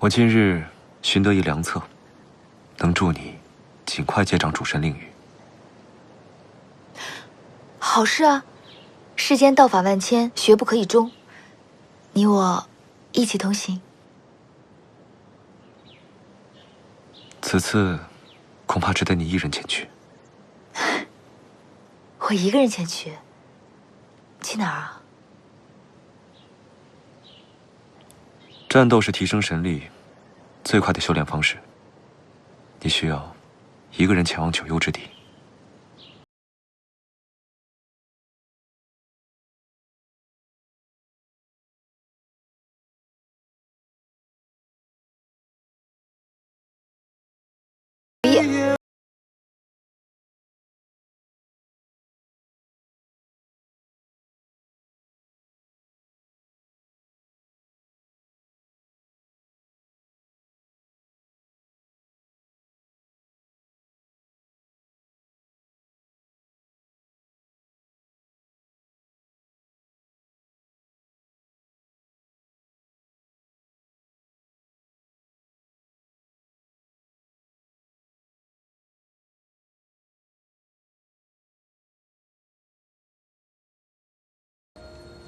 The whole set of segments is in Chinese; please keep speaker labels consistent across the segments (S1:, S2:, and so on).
S1: 我今日寻得一良策，能助你尽快接掌主神令域。
S2: 好事啊！世间道法万千，学不可以终。你我一起同行。
S1: 此次恐怕只得你一人前去。
S2: 我一个人前去。去哪儿啊？
S1: 战斗是提升神力最快的修炼方式。你需要一个人前往九幽之地。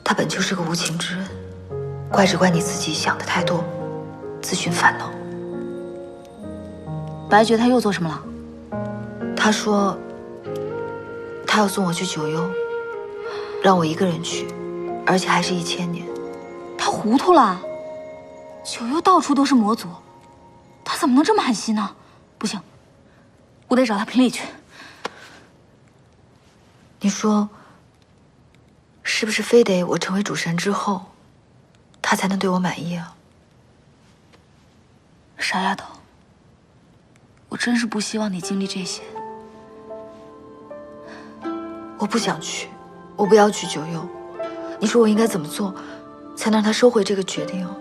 S2: 他本就是个无情之人，只怪你自己想的太多，自寻烦恼。
S3: 白绝他又做什么了？
S2: 他说他要送我去九幽，让我一个人去，而且还是1000年。
S3: 他糊涂了，九幽到处都是魔族，他怎么能这么狠心呢？不行，我得找他评理去。
S2: 你说，是不是非得我成为主神之后，他才能对我满意啊？
S3: 傻丫头，我真是不希望你经历这些。
S2: 我不想去，我不要去九幽。你说我应该怎么做，才能让他收回这个决定啊？